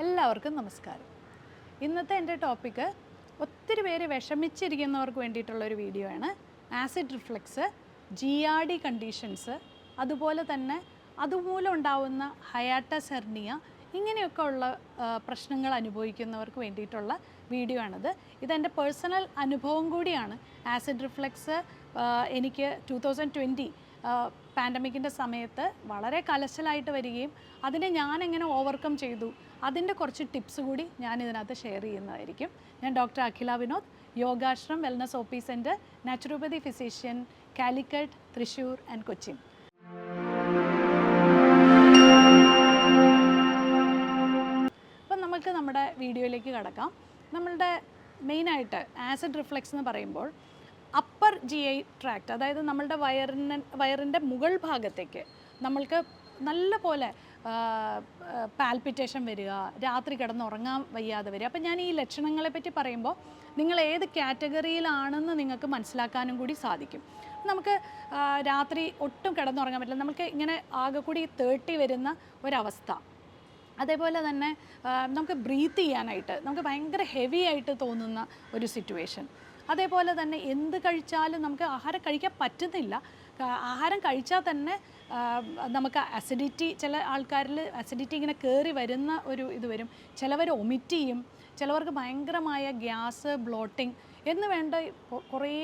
എല്ലാവർക്കും നമസ്കാരം. ഇന്നത്തെ എൻ്റെ ടോപ്പിക്ക് ഒത്തിരി പേര് വിഷമിച്ചിരിക്കുന്നവർക്ക് വേണ്ടിയിട്ടുള്ളൊരു വീഡിയോ ആണ്. ആസിഡ് റിഫ്ലക്സ്, GERD കണ്ടീഷൻസ്, അതുപോലെ തന്നെ അതുമൂലം ഉണ്ടാവുന്ന ഹയാറ്റസ് ഹെർണിയ, ഇങ്ങനെയൊക്കെ ഉള്ള പ്രശ്നങ്ങൾ അനുഭവിക്കുന്നവർക്ക് വേണ്ടിയിട്ടുള്ള വീഡിയോ ആണിത്. ഇതെൻ്റെ പേഴ്സണൽ അനുഭവം കൂടിയാണ്. ആസിഡ് റിഫ്ലക്സ് എനിക്ക് 2020 പാൻഡമിക്കിൻ്റെ സമയത്ത് വളരെ കലശലായിട്ട് വരികയും അതിനെ ഞാൻ എങ്ങനെ ഓവർകം ചെയ്തു, അതിൻ്റെ കുറച്ച് ടിപ്സ് കൂടി ഞാൻ ഇതിനകത്ത് ഷെയർ ചെയ്യുന്നതായിരിക്കും. ഞാൻ doctor Akhila Vinod, Yogashram wellness OP centre, naturopathy physician, Calicut, Thrissur and Cochin. അപ്പം നമുക്ക് നമ്മുടെ വീഡിയോയിലേക്ക് കടക്കാം. നമ്മളുടെ മെയിനായിട്ട് ആസിഡ് റിഫ്ലക്സ് എന്ന് പറയുമ്പോൾ അപ്പർ GI ട്രാക്റ്റ്, അതായത് നമ്മളുടെ വയറിൻ്റെ മുകൾ ഭാഗത്തേക്ക് നമ്മൾക്ക് നല്ല പോലെ പാൽപിറ്റേഷൻ വരിക, രാത്രി കിടന്നുറങ്ങാൻ വയ്യാതെ വരിക. അപ്പം ഞാൻ ഈ ലക്ഷണങ്ങളെ പറ്റി പറയുമ്പോൾ നിങ്ങൾ ഏത് കാറ്റഗറിയിലാണെന്ന് നിങ്ങൾക്ക് മനസ്സിലാക്കാനും കൂടി സാധിക്കും. നമുക്ക് രാത്രി ഒട്ടും കിടന്നുറങ്ങാൻ പറ്റില്ല, നമുക്ക് ഇങ്ങനെ ആകെ കൂടി 30 വരുന്ന ഒരവസ്ഥ. അതേപോലെ തന്നെ നമുക്ക് ബ്രീത്ത് ചെയ്യാനായിട്ട് നമുക്ക് ഭയങ്കര ഹെവി ആയിട്ട് തോന്നുന്ന ഒരു സിറ്റുവേഷൻ. അതേപോലെ തന്നെ എന്ത് കഴിച്ചാലും നമുക്ക് ആഹാരം കഴിക്കാൻ പറ്റുന്നില്ല. ആഹാരം കഴിച്ചാൽ തന്നെ നമുക്ക് അസിഡിറ്റി, ചില ആൾക്കാരിൽ അസിഡിറ്റി ഇങ്ങനെ കയറി വരുന്ന ഒരു ഇത് വരും. ചിലവർ ഒമിറ്റ് ചെയ്യും, ചിലവർക്ക് ഭയങ്കരമായ ഗ്യാസ്, ബ്ലോട്ടിങ് എന്ന് വേണ്ട കുറേ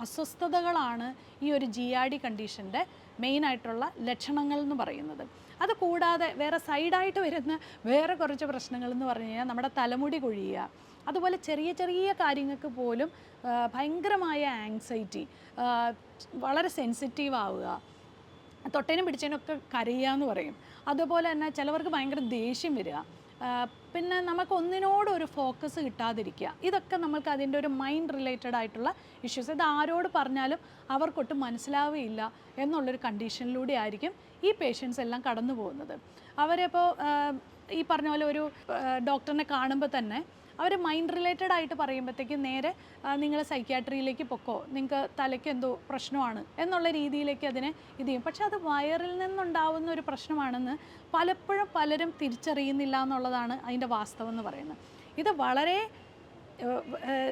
അസ്വസ്ഥതകളാണ് ഈ ഒരു GERD കണ്ടീഷൻ്റെ മെയിനായിട്ടുള്ള ലക്ഷണങ്ങൾ എന്ന് പറയുന്നത്. അത് കൂടാതെ വേറെ സൈഡായിട്ട് വരുന്ന വേറെ കുറച്ച് പ്രശ്നങ്ങൾ എന്ന് പറഞ്ഞു കഴിഞ്ഞാൽ നമ്മുടെ തലമുടി കൊഴിയുക, അതുപോലെ ചെറിയ ചെറിയ കാര്യങ്ങൾക്ക് പോലും ഭയങ്കരമായ ആങ്സൈറ്റി, വളരെ സെൻസിറ്റീവ് ആവുക, തൊട്ടേനും പിടിച്ചതിനൊക്കെ കരയുക എന്ന് പറയും. അതുപോലെ തന്നെ ചിലവർക്ക് ഭയങ്കര ദേഷ്യം വരിക, പിന്നെ നമുക്ക് ഒന്നിനോടും ഒരു ഫോക്കസ് കിട്ടാതിരിക്കുക. ഇതൊക്കെ നമുക്ക് അതിൻ്റെ ഒരു മൈൻഡ് റിലേറ്റഡ് ആയിട്ടുള്ള ഇഷ്യൂസ്. ഇത് ആരോട് പറഞ്ഞാലും അവർക്കൊട്ടും മനസ്സിലാവുകയില്ല എന്നുള്ളൊരു കണ്ടീഷനിലൂടെ ആയിരിക്കും ഈ പേഷ്യൻസ് എല്ലാം കടന്നു പോകുന്നത്. അവരിപ്പോൾ ഈ പറഞ്ഞ പോലെ ഒരു ഡോക്ടറിനെ കാണുമ്പോൾ തന്നെ അവർ മൈൻഡ് റിലേറ്റഡ് ആയിട്ട് പറയുമ്പോഴത്തേക്കും നേരെ നിങ്ങൾ സൈക്യാട്രിയിലേക്ക് പൊക്കോ, നിങ്ങൾക്ക് തലയ്ക്ക് എന്തോ പ്രശ്നമാണ് എന്നുള്ള രീതിയിലേക്ക് അതിനെ ഇത് ചെയ്യും. പക്ഷെ അത് വയറിൽ നിന്നുണ്ടാവുന്ന ഒരു പ്രശ്നമാണെന്ന് പലപ്പോഴും പലരും തിരിച്ചറിയുന്നില്ല എന്നുള്ളതാണ് അതിൻ്റെ വാസ്തവം എന്ന് പറയുന്നത്. ഇത് വളരെ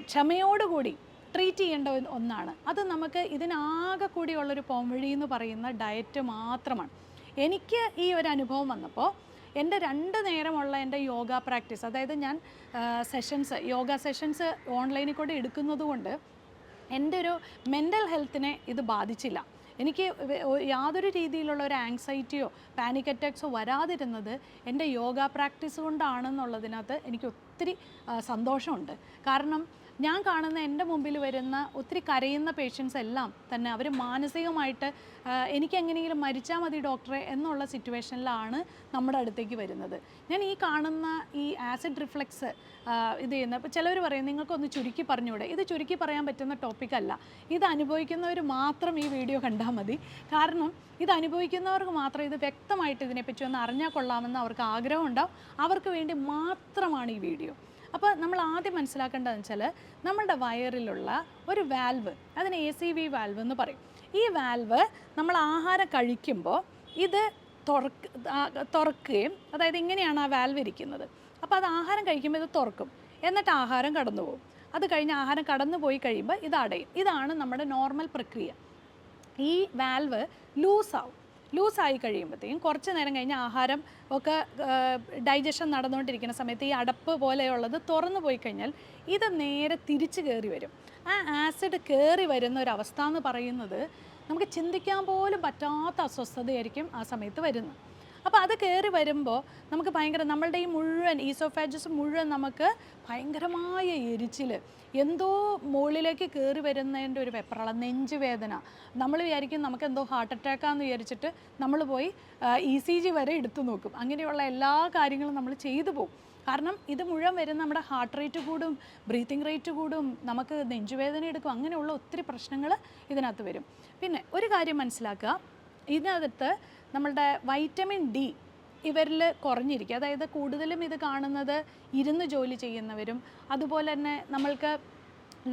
ക്ഷമയോടുകൂടി ട്രീറ്റ് ചെയ്യേണ്ട ഒന്നാണ്. അത് നമുക്ക് ഇതിനാകെ കൂടിയുള്ളൊരു പോംവഴി എന്ന് പറയുന്ന ഡയറ്റ് മാത്രമാണ്. എനിക്ക് ഈ ഒരു അനുഭവം വന്നപ്പോൾ എൻ്റെ 2 നേരമുള്ള എൻ്റെ യോഗ പ്രാക്ടീസ്, അതായത് ഞാൻ യോഗ സെഷൻസ് ഓൺലൈനിൽ കൂടെ എടുക്കുന്നത് കൊണ്ട് എൻ്റെ ഒരു മെൻ്റൽ ഹെൽത്തിനെ ഇത് ബാധിച്ചില്ല. എനിക്ക് യാതൊരു രീതിയിലുള്ള ഒരു ആങ്സൈറ്റിയോ പാനിക് അറ്റാക്സോ വരാതിരുന്നത് എൻ്റെ യോഗ പ്രാക്ടീസ് കൊണ്ടാണെന്നുള്ളതിനകത്ത് എനിക്ക് ഒത്തിരി സന്തോഷമുണ്ട്. കാരണം ഞാൻ കാണുന്ന എൻ്റെ മുമ്പിൽ വരുന്ന ഒത്തിരി കരയുന്ന പേഷ്യൻസ് എല്ലാം തന്നെ അവർ മാനസികമായിട്ട് എനിക്ക് എങ്ങനെയെങ്കിലും മരിച്ചാൽ മതി ഡോക്ടറെ എന്നുള്ള സിറ്റുവേഷനിലാണ് നമ്മുടെ അടുത്തേക്ക് വരുന്നത്. ഞാൻ ഈ കാണുന്ന ഈ ആസിഡ് റിഫ്ലക്സ് ഇത് ചെയ്യുന്ന, ഇപ്പോൾ ചിലവർ പറയും നിങ്ങൾക്കൊന്ന് ചുരുക്കി പറഞ്ഞൂടെ. ഇത് ചുരുക്കി പറയാൻ പറ്റുന്ന ടോപ്പിക്കല്ല. ഇത് അനുഭവിക്കുന്നവർ മാത്രം ഈ വീഡിയോ കണ്ടാൽ മതി. കാരണം ഇത് അനുഭവിക്കുന്നവർക്ക് മാത്രം ഇത് വ്യക്തമായിട്ട് ഇതിനെപ്പറ്റി ഒന്ന് അറിഞ്ഞാൽ കൊള്ളാമെന്ന് അവർക്ക് ആഗ്രഹമുണ്ടാവും. അവർക്ക് വേണ്ടി മാത്രമാണ് ഈ വീഡിയോ. അപ്പോൾ നമ്മൾ ആദ്യം മനസ്സിലാക്കേണ്ടതെന്ന് വെച്ചാൽ നമ്മളുടെ വയറിലുള്ള ഒരു വാൽവ്, അതിന് ACV വാൽവ് എന്ന് പറയും. ഈ വാൽവ് നമ്മൾ ആഹാരം കഴിക്കുമ്പോൾ ഇത് തുറക്കുകയും, അതായത് ഇങ്ങനെയാണ് ആ വാൽവ് ഇരിക്കുന്നത്. അപ്പോൾ അത് ആഹാരം കഴിക്കുമ്പോൾ ഇത് തുറക്കും, എന്നിട്ട് ആഹാരം കടന്നു പോകും. അത് കഴിഞ്ഞ് ആഹാരം കടന്നു പോയി കഴിയുമ്പോൾ ഇത് അടയും. ഇതാണ് നമ്മുടെ നോർമൽ പ്രക്രിയ. ഈ വാൽവ് ലൂസായി കഴിയുമ്പോഴത്തേക്കും കുറച്ച് നേരം കഴിഞ്ഞ് ആഹാരം ഒക്കെ ഡൈജഷൻ നടന്നുകൊണ്ടിരിക്കുന്ന സമയത്ത് ഈ അടപ്പ് പോലെയുള്ളത് തുറന്നു പോയി കഴിഞ്ഞാൽ ഇത് നേരെ തിരിച്ച് കയറി വരും. ആ ആസിഡ് കയറി വരുന്ന ഒരവസ്ഥ എന്ന് പറയുന്നത് നമുക്ക് ചിന്തിക്കാൻ പോലും പറ്റാത്ത അസ്വസ്ഥതയായിരിക്കും ആ സമയത്ത് വരുന്നത്. അപ്പോൾ അത് കയറി വരുമ്പോൾ നമുക്ക് നമ്മളുടെ ഈ മുഴുവൻ ഈസോഫാജസ് മുഴുവൻ നമുക്ക് ഭയങ്കരമായ എരിച്ചിൽ, എന്തോ മുകളിലേക്ക് കയറി വരുന്നതിൻ്റെ ഒരു വെപ്രാളം, നെഞ്ചുവേദന. നമ്മൾ വിചാരിക്കും നമുക്ക് എന്തോ ഹാർട്ട് അറ്റാക്കാന്ന് വിചാരിച്ചിട്ട് നമ്മൾ പോയി ECG വരെ എടുത്തു നോക്കും. അങ്ങനെയുള്ള എല്ലാ കാര്യങ്ങളും നമ്മൾ ചെയ്തു പോകും. കാരണം ഇത് മുഴുവൻ വരുന്ന നമ്മുടെ ഹാർട്ട് റേറ്റ് കൂടും, ബ്രീത്തിങ് റേറ്റ് കൂടും, നമുക്ക് നെഞ്ചുവേദന എടുക്കും, അങ്ങനെയുള്ള ഒത്തിരി പ്രശ്നങ്ങൾ ഇതിനകത്ത് വരും. പിന്നെ ഒരു കാര്യം മനസ്സിലാക്കുക, ഇതിനകത്ത് നമ്മളുടെ വൈറ്റമിൻ D ഇവരിൽ കുറഞ്ഞിരിക്കുക. അതായത് കൂടുതലും ഇത് കാണുന്നത് ഇരുന്ന് ജോലി ചെയ്യുന്നവരും, അതുപോലെ തന്നെ നമ്മൾക്ക്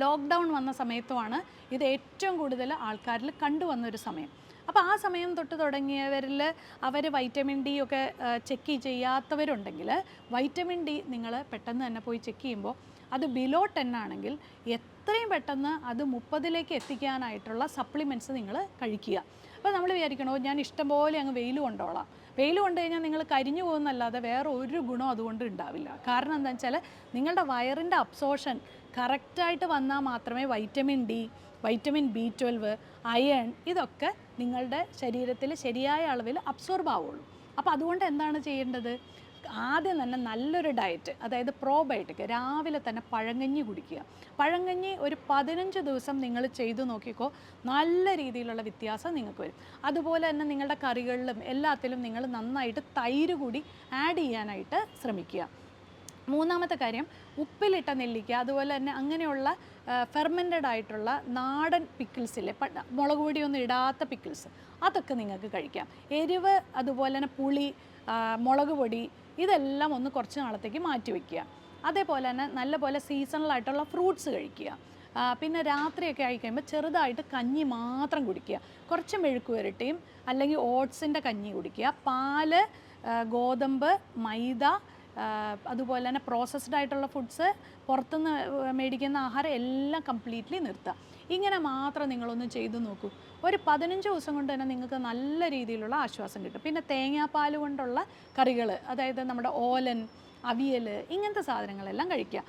ലോക്ക്ഡൗൺ വന്ന സമയത്തുമാണ് ഇത് ഏറ്റവും കൂടുതൽ ആൾക്കാരിൽ കണ്ടുവന്നൊരു സമയം. അപ്പോൾ ആ സമയം തൊട്ട് തുടങ്ങിയവരിൽ അവർ വൈറ്റമിൻ ഡി ഒക്കെ ചെക്ക് ചെയ്യാത്തവരുണ്ടെങ്കിൽ വൈറ്റമിൻ ഡി നിങ്ങൾ പെട്ടെന്ന് തന്നെ പോയി ചെക്ക് ചെയ്യുമ്പോൾ അത് ബിലോ 10 ആണെങ്കിൽ എത്രയും പെട്ടെന്ന് അത് 30ലേക്ക് എത്തിക്കാനായിട്ടുള്ള സപ്ലിമെൻറ്റ്സ് നിങ്ങൾ കഴിക്കുക. അപ്പോൾ നമ്മൾ വിചാരിക്കണോ ഞാൻ ഇഷ്ടംപോലെ അങ്ങ് വെയിൽ കൊണ്ടോളാം, വെയിൽ കൊണ്ട് കഴിഞ്ഞാൽ നിങ്ങൾ കരിഞ്ഞു പോകുന്നല്ലാതെ വേറെ ഒരു ഗുണം അതുകൊണ്ട് ഉണ്ടാവില്ല. കാരണം എന്താണെന്ന് വെച്ചാൽ നിങ്ങളുടെ വയറിൻ്റെ അബ്സോർഷൻ കറക്റ്റായിട്ട് വന്നാൽ മാത്രമേ vitamin D, vitamin B12, iron ഇതൊക്കെ നിങ്ങളുടെ ശരീരത്തിൽ ശരിയായ അളവിൽ അബ്സോർബ് ആവുള്ളൂ. അപ്പോൾ അതുകൊണ്ട് എന്താണ് ചെയ്യേണ്ടത്? ആദ്യം തന്നെ നല്ലൊരു ഡയറ്റ്, അതായത് പ്രോബയോട്ടിക്, രാവിലെ തന്നെ പഴങ്കഞ്ഞി കുടിക്കുക. പഴങ്കഞ്ഞി ഒരു 15 ദിവസം നിങ്ങൾ ചെയ്തു നോക്കിക്കോ, നല്ല രീതിയിലുള്ള വ്യത്യാസം നിങ്ങൾക്ക് വരും. അതുപോലെ തന്നെ നിങ്ങളുടെ കറികളിലും എല്ലാത്തിലും നിങ്ങൾ നന്നായിട്ട് തൈര് കൂടി ആഡ് ചെയ്യാനായിട്ട് ശ്രമിക്കുക. മൂന്നാമത്തെ കാര്യം, ഉപ്പിലിട്ട നെല്ലിക്ക, അതുപോലെ തന്നെ അങ്ങനെയുള്ള ഫെർമെൻറ്റഡ് ആയിട്ടുള്ള നാടൻ പിക്കിൾസില്ലേ, മുളക് പൊടിയൊന്നും ഇടാത്ത പിക്കിൾസ്, അതൊക്കെ നിങ്ങൾക്ക് കഴിക്കാം. എരിവ്, അതുപോലെ തന്നെ പുളി, മുളക് പൊടി, ഇതെല്ലാം ഒന്ന് കുറച്ച് നാളത്തേക്ക് മാറ്റി വയ്ക്കുക. അതേപോലെ തന്നെ നല്ലപോലെ സീസണലായിട്ടുള്ള ഫ്രൂട്ട്സ് കഴിക്കുക. പിന്നെ രാത്രിയൊക്കെ ആയി കഴിയുമ്പോൾ ചെറുതായിട്ട് കഞ്ഞി മാത്രം കുടിക്കുക. കുറച്ച് മെഴുക്ക് പുരട്ടിയും അല്ലെങ്കിൽ ഓട്സിൻ്റെ കഞ്ഞി കുടിക്കുക. പാല്, ഗോതമ്പ്, മൈദ, അതുപോലെ തന്നെ പ്രോസസ്ഡ് ആയിട്ടുള്ള ഫുഡ്സ്, പുറത്തുനിന്ന് മേടിക്കുന്ന ആഹാരം എല്ലാം കംപ്ലീറ്റ്ലി നിർത്തുക. ഇങ്ങനെ മാത്രം നിങ്ങളൊന്ന് ചെയ്തു നോക്കൂ. ഒരു 15 ദിവസം കൊണ്ട് തന്നെ നിങ്ങൾക്ക് നല്ല രീതിയിലുള്ള ആശ്വാസം കിട്ടും. പിന്നെ തേങ്ങാപ്പാൽ കൊണ്ടുള്ള കറികൾ, അതായത് നമ്മുടെ ഓലൻ, അവിയൽ, ഇങ്ങനത്തെ സാധനങ്ങളെല്ലാം കഴിക്കുക.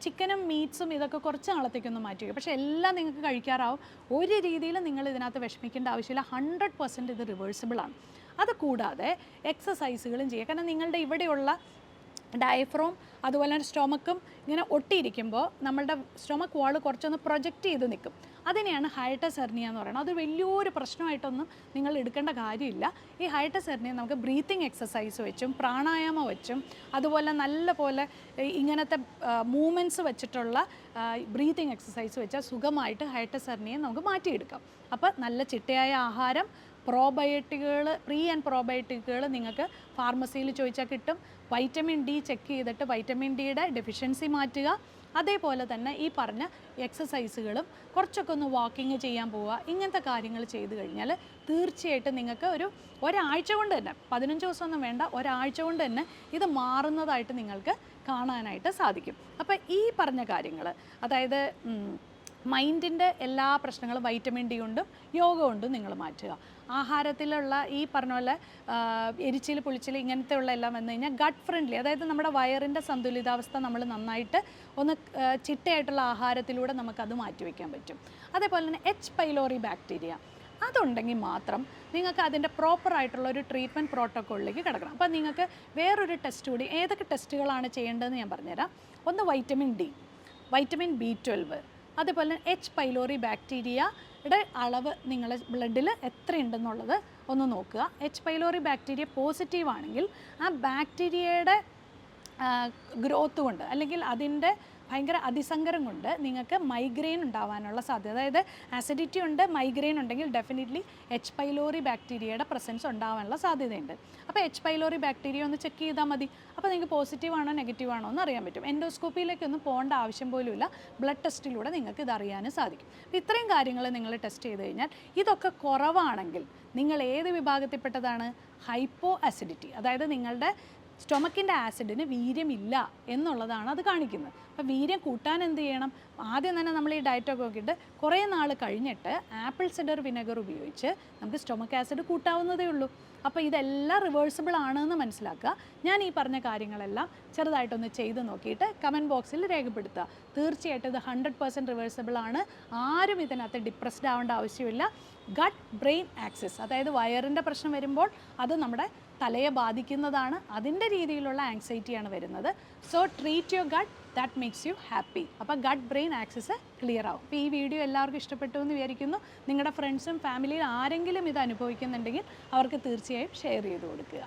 ചിക്കനും മീറ്റ്സും ഇതൊക്കെ കുറച്ച് നാളത്തേക്കൊന്ന് മാറ്റി വയ്ക്കുക. പക്ഷേ എല്ലാം നിങ്ങൾക്ക് കഴിക്കാറാവും. ഒരു രീതിയിലും നിങ്ങൾ ഇതിനകത്ത് വിഷമിക്കേണ്ട ആവശ്യമില്ല. 100% ഇത് റിവേഴ്സിബിളാണ്. അത് കൂടാതെ എക്സസൈസുകളും ചെയ്യുക. കാരണം നിങ്ങളുടെ ഇവിടെയുള്ള ഡയഫ്രോം, അതുപോലെ തന്നെ സ്റ്റൊമക്കും ഇങ്ങനെ ഒട്ടിയിരിക്കുമ്പോൾ നമ്മളുടെ സ്റ്റൊമക്ക് വാൾ കുറച്ചൊന്ന് പ്രൊജക്റ്റ് ചെയ്ത് നിൽക്കും. അതിനെയാണ് ഹൈറ്റസ് ഹെർണിയ എന്ന് പറയുന്നത്. അത് വലിയൊരു പ്രശ്നമായിട്ടൊന്നും നിങ്ങൾ എടുക്കേണ്ട കാര്യമില്ല. ഈ ഹൈറ്റസ് ഹെർണിയ നമുക്ക് ബ്രീത്തിങ് എക്സസൈസ് വെച്ചും പ്രാണായാമം വെച്ചും അതുപോലെ നല്ല പോലെ ഇങ്ങനത്തെ മൂവ്മെൻറ്റ്സ് വെച്ചിട്ടുള്ള ബ്രീത്തിങ് എക്സസൈസ് വെച്ചാൽ സുഖമായിട്ട് ഹൈറ്റസ് ഹെർണിയെ നമുക്ക് മാറ്റിയെടുക്കാം. അപ്പോൾ നല്ല ചിട്ടയായ ആഹാരം, പ്രോബയോട്ടിക്കുകൾ, പ്രീ ആൻഡ് പ്രോബയോട്ടിക്കുകൾ നിങ്ങൾക്ക് ഫാർമസിയിൽ ചോദിച്ചാൽ കിട്ടും. വൈറ്റമിൻ ഡി ചെക്ക് ചെയ്തിട്ട് വൈറ്റമിൻ ഡിയുടെ ഡെഫിഷ്യൻസി മാറ്റുക. അതേപോലെ തന്നെ ഈ പറഞ്ഞ എക്സസൈസുകളും കുറച്ചൊക്കെ ഒന്ന് വാക്കിങ് ചെയ്യാൻ പോവുക. ഇങ്ങനത്തെ കാര്യങ്ങൾ ചെയ്തു കഴിഞ്ഞാൽ തീർച്ചയായിട്ടും നിങ്ങൾക്ക് ഒരാഴ്ച കൊണ്ട് തന്നെ, 15 ദിവസമൊന്നും വേണ്ട, ഒരാഴ്ച കൊണ്ട് തന്നെ ഇത് മാറുന്നതായിട്ട് നിങ്ങൾക്ക് കാണാനായിട്ട് സാധിക്കും. അപ്പോൾ ഈ പറഞ്ഞ കാര്യങ്ങൾ, അതായത് മൈൻഡിൻ്റെ എല്ലാ പ്രശ്നങ്ങളും വൈറ്റമിൻ ഡി കൊണ്ടും യോഗ കൊണ്ടും നിങ്ങൾ മാറ്റുക. ആഹാരത്തിലുള്ള ഈ പറഞ്ഞ പോലെ എരിച്ചിൽ, പുളിച്ചിൽ, ഇങ്ങനത്തെ ഉള്ള എല്ലാം വന്നു കഴിഞ്ഞാൽ ഗട്ട് ഫ്രണ്ട്ലി, അതായത് നമ്മുടെ വയറിൻ്റെ സന്തുലിതാവസ്ഥ നമ്മൾ നന്നായിട്ട് ഒന്ന് ചിട്ടയായിട്ടുള്ള ആഹാരത്തിലൂടെ നമുക്കത് മാറ്റിവെക്കാൻ പറ്റും. അതേപോലെ തന്നെ H. പൈലോറി ബാക്ടീരിയ അതുണ്ടെങ്കിൽ മാത്രം നിങ്ങൾക്ക് അതിൻ്റെ പ്രോപ്പറായിട്ടുള്ള ഒരു ട്രീറ്റ്മെൻറ്റ് പ്രോട്ടോക്കോളിലേക്ക് കിടക്കണം. അപ്പോൾ നിങ്ങൾക്ക് വേറൊരു ടെസ്റ്റ് കൂടി, ഏതൊക്കെ ടെസ്റ്റുകളാണ് ചെയ്യേണ്ടതെന്ന് ഞാൻ പറഞ്ഞുതരാം. ഒന്ന് വൈറ്റമിൻ ഡി, വൈറ്റമിൻ B12, അതുപോലെ H. പൈലോറി ബാക്ടീരിയയുടെ അളവ് നിങ്ങളുടെ ബ്ലഡിൽ എത്രയുണ്ടെന്നുള്ളത് ഒന്ന് നോക്കുക. H. പൈലോറി ബാക്ടീരിയ പോസിറ്റീവ് ആണെങ്കിൽ ആ ബാക്ടീരിയയുടെ ഗ്രോത്ത് കൊണ്ട് അല്ലെങ്കിൽ അതിൻ്റെ ഭയങ്കര അതിസങ്കരം കൊണ്ട് നിങ്ങൾക്ക് മൈഗ്രെയിൻ ഉണ്ടാവാനുള്ള സാധ്യത, അതായത് ആസിഡിറ്റി ഉണ്ട്, മൈഗ്രെയിൻ ഉണ്ടെങ്കിൽ ഡെഫിനറ്റ്ലി H. പൈലോറി ബാക്ടീരിയയുടെ പ്രസൻസ് ഉണ്ടാവാനുള്ള സാധ്യതയുണ്ട്. അപ്പോൾ H. പൈലോറി ബാക്ടീരിയ ഒന്ന് ചെക്ക് ചെയ്താൽ മതി. അപ്പോൾ നിങ്ങൾക്ക് പോസിറ്റീവ് ആണോ നെഗറ്റീവ് ആണോ എന്ന് അറിയാൻ പറ്റും. എൻഡോസ്കോപ്പിയിലേക്കൊന്നും പോകേണ്ട ആവശ്യം പോലുമില്ല. ബ്ലഡ് ടെസ്റ്റിലൂടെ നിങ്ങൾക്ക് ഇത് അറിയാനും സാധിക്കും. അപ്പോൾ ഇത്രയും കാര്യങ്ങൾ നിങ്ങൾ ടെസ്റ്റ് ചെയ്ത് കഴിഞ്ഞാൽ ഇതൊക്കെ കുറവാണെങ്കിൽ നിങ്ങൾ ഏത് വിഭാഗത്തിൽപ്പെട്ടതാണ്? ഹൈപ്പോ ആസിഡിറ്റി, അതായത് നിങ്ങളുടെ സ്റ്റൊമക്കിൻ്റെ ആസിഡിന് വീര്യമില്ല എന്നുള്ളതാണ് അത് കാണിക്കുന്നത്. അപ്പോൾ വീര്യം കൂട്ടാൻ എന്ത് ചെയ്യണം? ആദ്യം തന്നെ നമ്മൾ ഈ ഡയറ്റൊക്കെ നോക്കിയിട്ട് കുറേ നാൾ കഴിഞ്ഞിട്ട് ആപ്പിൾ സിഡർ വിനെഗർ ഉപയോഗിച്ച് നമുക്ക് സ്റ്റൊമക്ക് ആസിഡ് കൂട്ടാവുന്നതേ ഉള്ളൂ. അപ്പോൾ ഇതെല്ലാം റിവേഴ്സിബിൾ ആണെന്ന് മനസ്സിലാക്കുക. ഞാൻ ഈ പറഞ്ഞ കാര്യങ്ങളെല്ലാം ചെറുതായിട്ടൊന്ന് ചെയ്ത് നോക്കിയിട്ട് കമൻറ്റ് ബോക്സിൽ രേഖപ്പെടുത്തുക. തീർച്ചയായിട്ടും ഇത് 100% റിവേഴ്സിബിൾ ആണ്. ആരും ഇതിനകത്ത് ഡിപ്രസ്ഡ് ആവേണ്ട ആവശ്യമില്ല. ഗട്ട് ബ്രെയിൻ ആക്സിസ്, അതായത് വയറിൻ്റെ പ്രശ്നം വരുമ്പോൾ അത് നമ്മുടെ തലയെ ബാധിക്കുന്നതാണ്. അതിൻ്റെ രീതിയിലുള്ള ആങ്സൈറ്റിയാണ് വരുന്നത്. So treat your gut, that makes you happy. അപ്പോൾ ഗട്ട് ബ്രെയിൻ ആക്സിസ് ക്ലിയർ ആവും. അപ്പോൾ ഈ വീഡിയോ എല്ലാവർക്കും ഇഷ്ടപ്പെട്ടു എന്ന് വിചാരിക്കുന്നു. നിങ്ങളുടെ ഫ്രണ്ട്സും ഫാമിലിയിൽ ആരെങ്കിലും ഇത് അനുഭവിക്കുന്നുണ്ടെങ്കിൽ അവർക്ക് തീർച്ചയായും ഷെയർ ചെയ്ത് കൊടുക്കുക.